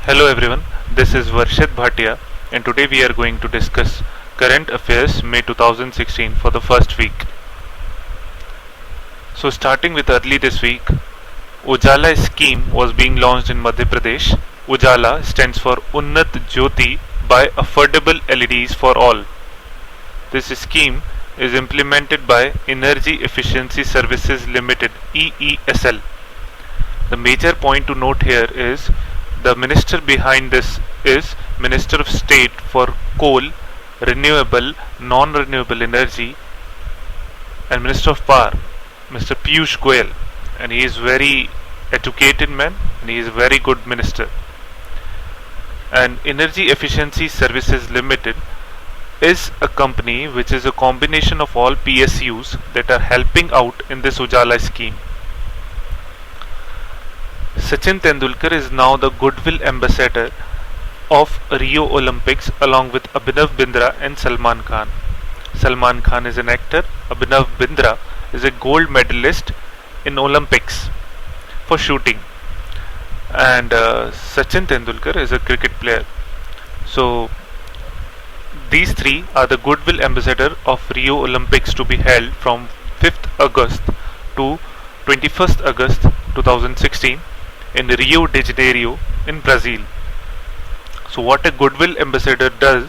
Hello everyone, this is Varshit Bhatia and today we are going to discuss current affairs May 2016 for the first week. So starting with early this week, Ujala scheme was being launched in Madhya Pradesh. Ujala stands for Unnat Jyoti by Affordable LEDs for All. This scheme is implemented by Energy Efficiency Services Limited EESL. The major point to note here is the minister behind this is Minister of State for Coal, Renewable, Non-Renewable Energy and Minister of Power, Mr. Piyush Goyal, and he is very educated man and he is a very good minister. And Energy Efficiency Services Limited is a company which is a combination of all PSUs that are helping out in this Ujala scheme. Sachin Tendulkar is now the goodwill ambassador of Rio Olympics along with Abhinav Bindra and Salman Khan. Salman Khan is an actor, Abhinav Bindra is a gold medalist in Olympics for shooting, and Sachin Tendulkar is a cricket player. So these three are the goodwill ambassador of Rio Olympics to be held from 5th August to 21st August 2016 in Rio de Janeiro in Brazil. So what a goodwill ambassador does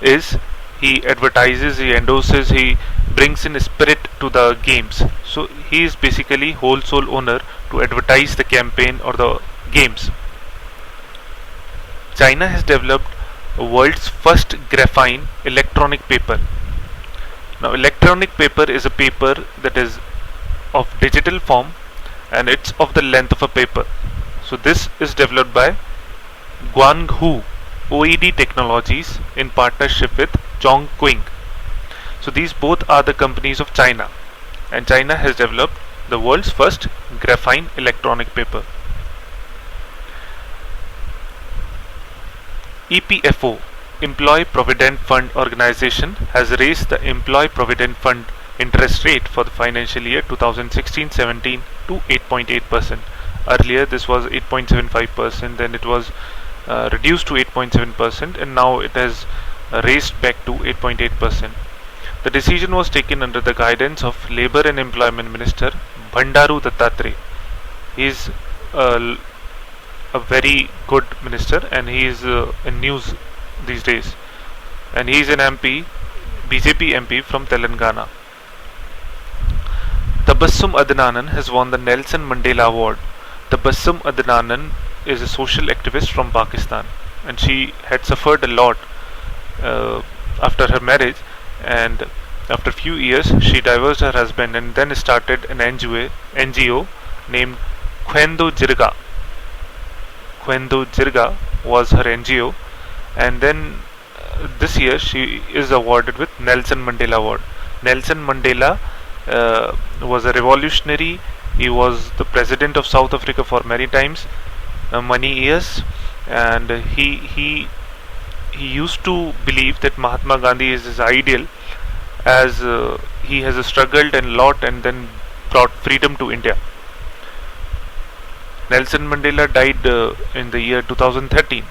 is he advertises, he endorses, he brings in spirit to the games. So he is basically whole soul owner to advertise the campaign or the games. China has developed the world's first graphene electronic paper. Now electronic paper is a paper that is of digital form and it's of the length of a paper. So this is developed by Guanghu OED Technologies in partnership with Zhongqing. So these both are the companies of China, and China has developed the world's first graphene electronic paper. EPFO, Employee Provident Fund Organization, has raised the Employee Provident Fund interest rate for the financial year 2016-17 to 8.8%. Earlier this was 8.75%, then it was reduced to 8.7%, and now it has raised back to 8.8%. The decision was taken under the guidance of Labour and Employment Minister Bhandaru Dattatreya. He is a very good minister and he is in news these days, and he is an MP, BJP MP from Telangana. Tabassum Adnanan has won the Nelson Mandela Award. Tabassum Adnanan is a social activist from Pakistan, and she had suffered a lot after her marriage, and after a few years she divorced her husband and then started an NGO named Khwendo Jirga. Khwendo Jirga was her NGO, and then this year she is awarded with Nelson Mandela Award. Nelson Mandela was a revolutionary. He was the president of South Africa for many times, many years, and he used to believe that Mahatma Gandhi is his ideal, as he has struggled and lot and then brought freedom to India. Nelson Mandela died in the year 2013,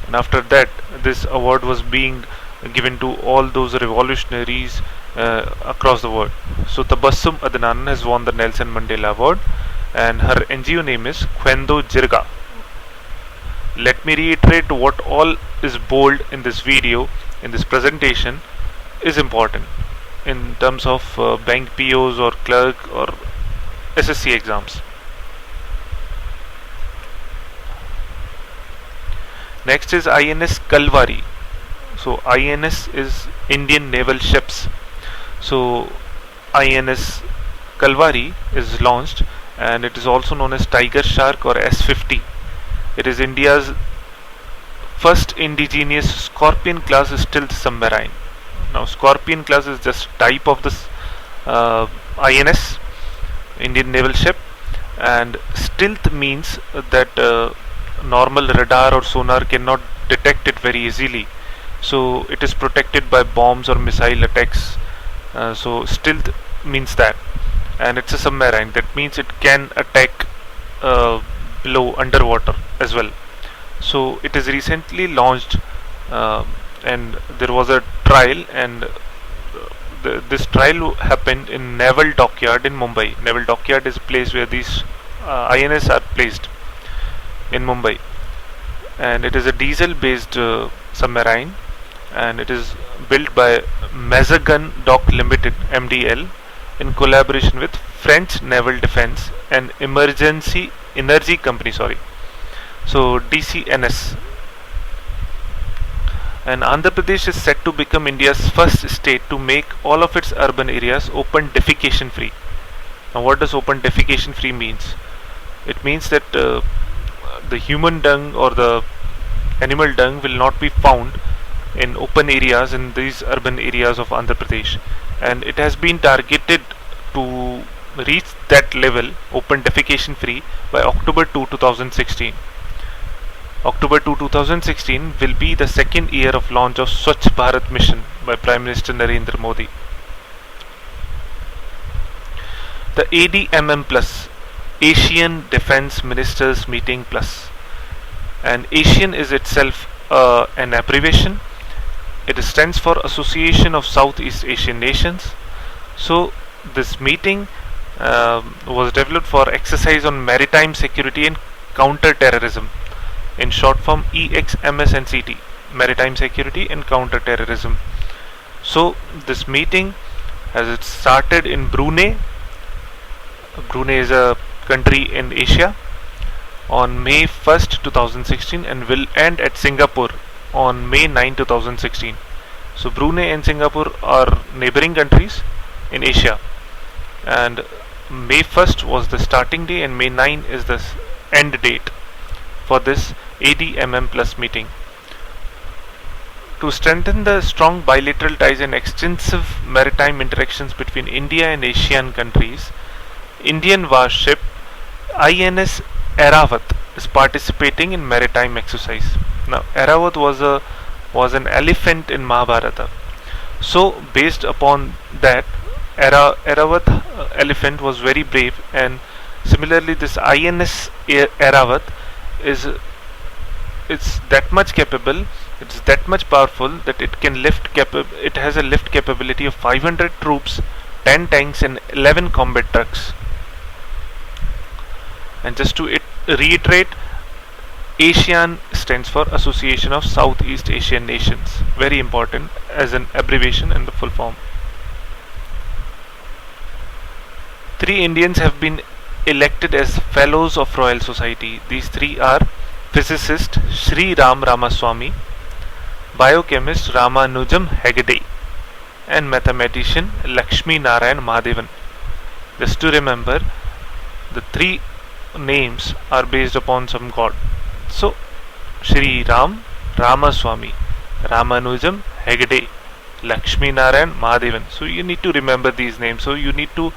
and after that this award was being given to all those revolutionaries across the world. So Tabassum Adnanan has won the Nelson Mandela Award, and her NGO name is Khwendo Jirga. Let me reiterate what all is bold in this video, in this presentation is important in terms of bank POs or clerk or SSC exams. Next is INS Kalvari. So INS is Indian Naval Ships. So INS Kalvari is launched, and it is also known as Tiger Shark or S50. It is India's first indigenous Scorpion class stealth submarine. Now Scorpion class is just type of this INS, Indian Naval Ship, and stealth means that normal radar or sonar cannot detect it very easily. So it is protected by bombs or missile attacks. So stealth means that, and it's a submarine. That means it can attack below underwater as well. So it is recently launched, uh, and there was a trial, and this trial happened in Naval Dockyard in Mumbai. Naval Dockyard is a place where these INS are placed in Mumbai, and it is a diesel-based submarine, and it is built by Mazagon Dock Limited (MDL) in collaboration with French Naval Defense and Emergency Energy Company. Sorry, so DCNS. And Andhra Pradesh is set to become India's first state to make all of its urban areas open defecation free. Now, what does open defecation free means? It means that the human dung or the animal dung will not be found in open areas in these urban areas of Andhra Pradesh, and it has been targeted to reach that level, open defecation free, by October 2, 2016. October 2, 2016 will be the second year of launch of Swachh Bharat mission by Prime Minister Narendra Modi. The ADMM Plus, Asian Defence Ministers Meeting Plus, and ASEAN is itself an abbreviation. It stands for Association of Southeast Asian Nations. So this meeting was developed for exercise on maritime security and counter-terrorism, in short form EXMSNCT, Maritime Security and Counter-Terrorism. So this meeting has started in Brunei. Brunei is a country in Asia, on May 1st, 2016, and will end at Singapore on May 9, 2016. So Brunei and Singapore are neighboring countries in Asia, and May 1st was the starting day and May 9 is the end date for this ADMM Plus meeting. To strengthen the strong bilateral ties and extensive maritime interactions between India and Asian countries, Indian warship INS Airavat is participating in maritime exercise. Now, Airavat was an elephant in Mahabharata. So, based upon that, Airavat elephant was very brave, and similarly, this INS Airavat is it's that much capable, it's that much powerful that it can it has a lift capability of 500 troops, 10 tanks, and 11 combat trucks. And just to reiterate, ASEAN stands for Association of Southeast Asian Nations. Very important as an abbreviation and the full form. 3 Indians have been elected as Fellows of Royal Society. These 3 are physicist Sri Ram Ramaswamy, biochemist Ramanujam Hegde, and mathematician Lakshmi Narayan Mahadevan. Just to remember, the 3 names are based upon some god. So, Sri Ram, Ramaswamy, Ramanujam Hegde, Lakshmi Narayan Mahadevan. So you need to remember these names. So you need to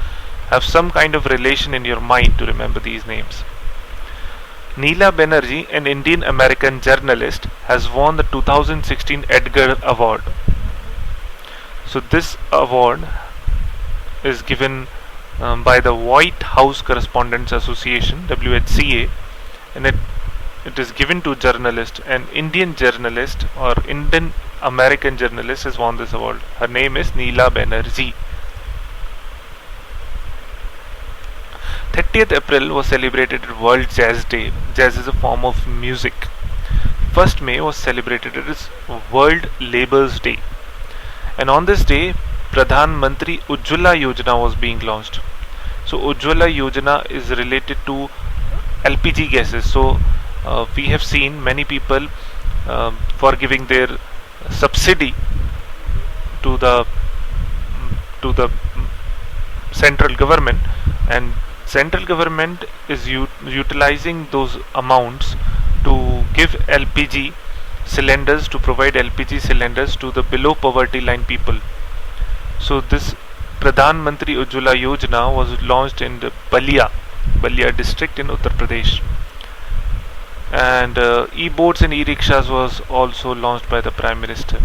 have some kind of relation in your mind to remember these names. Neela Banerjee, an Indian American journalist, has won the 2016 Edgar Award. So this award is given by the White House Correspondents Association, WHCA, and it is given to journalist. An Indian journalist or Indian American journalist has won this award. Her name is Neela Banerjee. 30th April was celebrated as World Jazz Day. Jazz is a form of music. 1st May was celebrated as World Labour's Day. And on this day, Pradhan Mantri Ujjwala Yojana was being launched. So Ujjwala Yojana is related to LPG gases. So we have seen many people for giving their subsidy to the central government, and central government is utilizing those amounts to give LPG cylinders, to provide LPG cylinders to the below poverty line people. So this Pradhan Mantri Ujjwala Yojana was launched in the Balia district in Uttar Pradesh. And e-boats and e-rickshaws was also launched by the Prime Minister.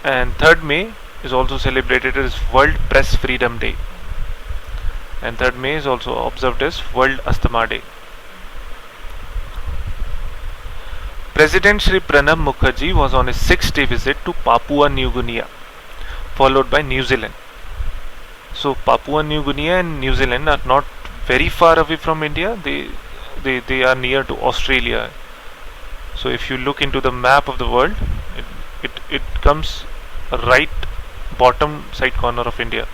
And 3rd May is also celebrated as World Press Freedom Day. And 3rd May is also observed as World Asthma Day. President Shri Pranab Mukherjee was on a 6-day visit to Papua New Guinea, followed by New Zealand. So Papua New Guinea and New Zealand are not very far away from India. They are near to Australia. So if you look into the map of the world, it comes right bottom side corner of India,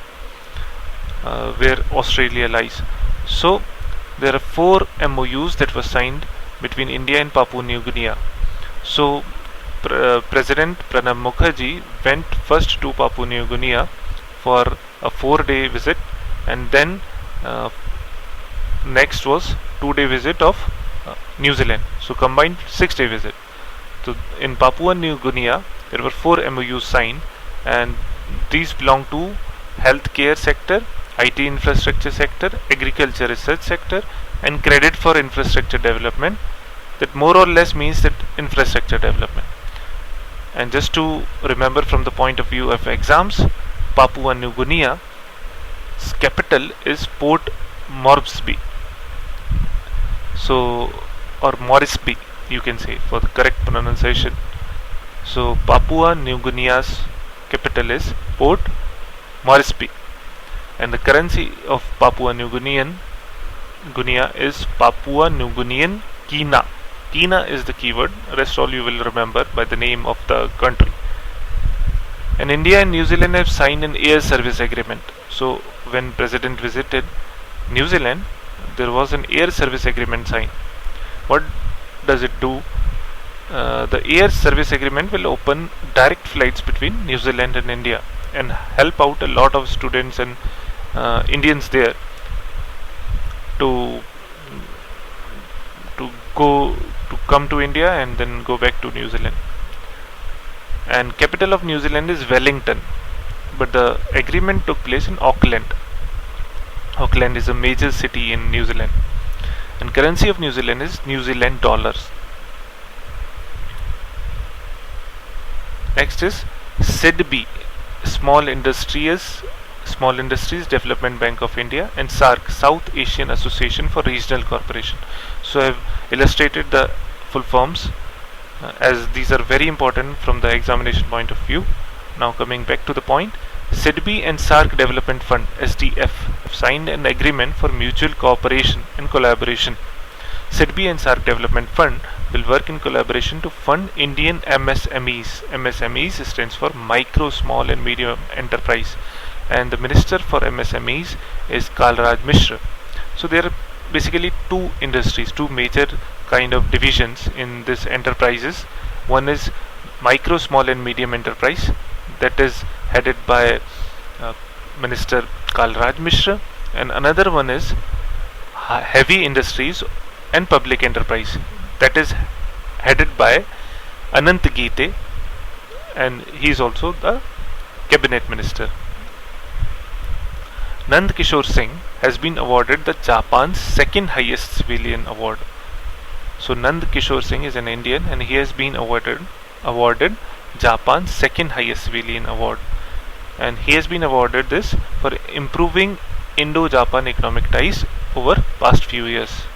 where Australia lies. So there are 4 MOUs that were signed between India and Papua New Guinea. So President Pranab Mukherjee went first to Papua New Guinea for a 4-day visit, and then next was 2-day visit of New Zealand. So combined 6-day visit. So in Papua New Guinea there were 4 MOUs signed, and these belong to healthcare sector, IT infrastructure sector, agriculture research sector, and credit for infrastructure development. That more or less means that infrastructure development. And just to remember from the point of view of exams, Papua New Guinea's capital is Port Moresby. So, or Moresby, you can say for the correct pronunciation. So Papua New Guinea's capital is Port Moresby, and the currency of Papua New Guinea is Papua New Guinean Kina. Kina is the keyword, rest all you will remember by the name of the country. And India and New Zealand have signed an air service agreement. So when President visited New Zealand, there was an air service agreement signed. What does it do? The air service agreement will open direct flights between New Zealand and India and help out a lot of students and Indians there to come to India and then go back to New Zealand. And capital of New Zealand is Wellington, but the agreement took place in Auckland. Auckland is a major city in New Zealand, and currency of New Zealand is New Zealand dollars. Next is SIDBI, Small Industries Development Bank of India, and SAARC, South Asian Association for Regional Cooperation. So I have illustrated the full forms as these are very important from the examination point of view. Now coming back to the point, SIDBI and SAARC Development Fund (SDF) have signed an agreement for mutual cooperation and collaboration. SIDBI and SAARC Development Fund will work in collaboration to fund Indian MSMEs. MSMEs stands for Micro, Small and Medium Enterprise, and the Minister for MSMEs is Kalraj Mishra. So there are basically two major kind of divisions in this enterprises. One is Micro, Small and Medium Enterprise, that is headed by Minister Kalraj Mishra, and another one is Heavy Industries and Public Enterprise, that is headed by Anant Geete, and he is also the Cabinet Minister. Nand Kishore Singh has been awarded the Japan's second highest civilian award. So Nand Kishore Singh is an Indian and he has been awarded Japan's second highest civilian award, and he has been awarded this for improving Indo-Japan economic ties over past few years.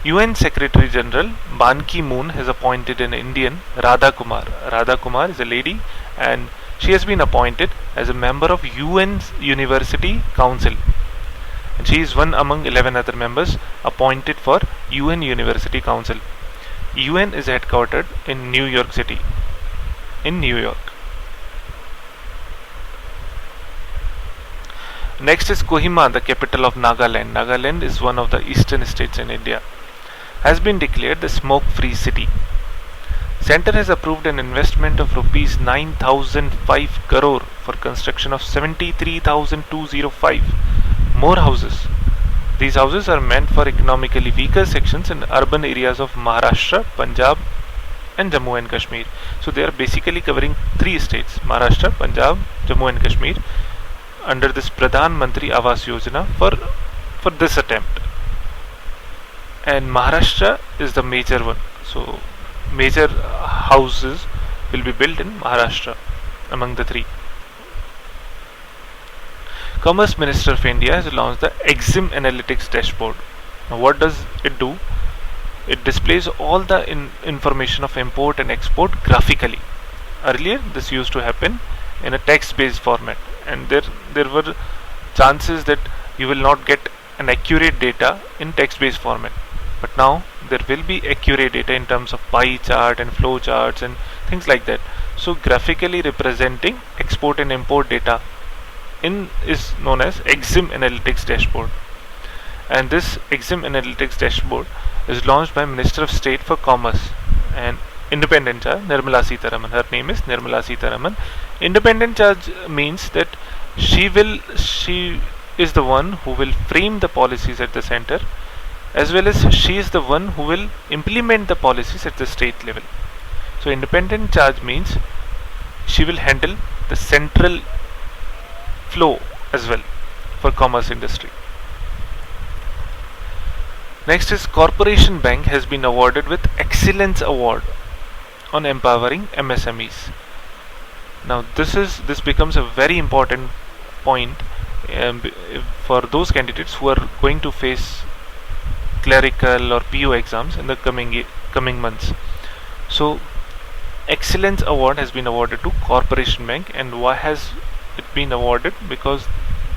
UN Secretary General Ban Ki-moon has appointed an Indian, Radha Kumar. Radha Kumar is a lady and she has been appointed as a member of UN's University Council, and she is one among 11 other members appointed for UN University Council. UN is headquartered in New York City, in New York. Next is Kohima, the capital of Nagaland. Nagaland is one of the eastern states in India. Has been declared the smoke-free city. Centre has approved an investment of rupees 9,005 crore for construction of 73,205 more houses. These houses are meant for economically weaker sections in urban areas of Maharashtra, Punjab and Jammu and Kashmir. So they are basically covering 3 states, Maharashtra, Punjab, Jammu and Kashmir, under this Pradhan Mantri Awas Yojana for this attempt. And Maharashtra is the major one. So major houses will be built in Maharashtra among the 3. Commerce Minister of India has launched the Exim Analytics Dashboard. Now what does it do? It displays all the information of import and export graphically. Earlier, this used to happen in a text-based format, and there were chances that you will not get an accurate data in text-based format. But now there will be accurate data in terms of pie chart and flow charts and things like that. So graphically representing export and import data in is known as Exim Analytics Dashboard. And this Exim Analytics Dashboard is launched by Minister of State for Commerce and independent charge Nirmala Sitharaman. Her name is Nirmala Sitharaman. Independent charge means that she is the one who will frame the policies at the center, as well as she is the one who will implement the policies at the state level. So independent charge means she will handle the central flow as well for commerce industry. Next is Corporation Bank has been awarded with Excellence Award on empowering MSMEs. Now this becomes a very important point for those candidates who are going to face clerical or PO exams in the coming months. So Excellence Award has been awarded to Corporation Bank, and why has it been awarded? Because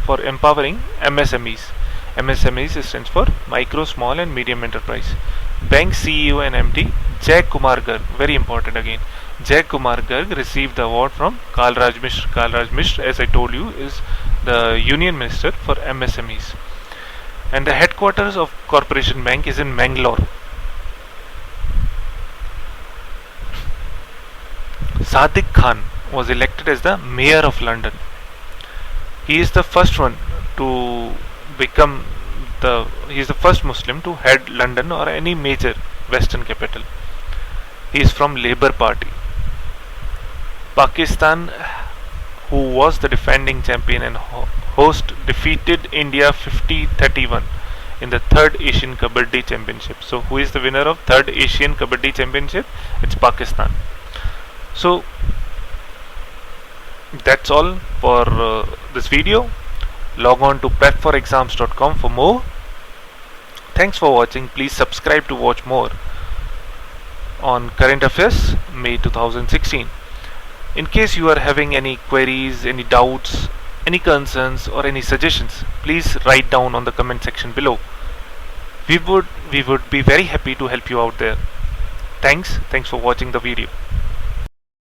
for empowering MSMEs. MSMEs stands for Micro, Small and Medium Enterprise. Bank CEO and MD Jay Kumar Garg, very important again. Jay Kumar Garg received the award from Kalraj Mishra. Kalraj Mishra, as I told you, is the Union Minister for MSMEs. And the headquarters of Corporation Bank is in Mangalore. Sadiq Khan was elected as the Mayor of London. He is the first one to become he is the first Muslim to head London or any major Western capital. He is from Labour Party. Pakistan, who was the defending champion and host, defeated India 50-31 in the third Asian Kabaddi Championship. So who is the winner of third Asian Kabaddi Championship? It's Pakistan. So that's all for this video. Log on to prepforexams.com for more. Thanks for watching. Please subscribe to watch more on Current Affairs May 2016. In case you are having any queries, any doubts, any concerns or any suggestions, please write down on the comment section below. We would be very happy to help you out there. Thanks for watching the video.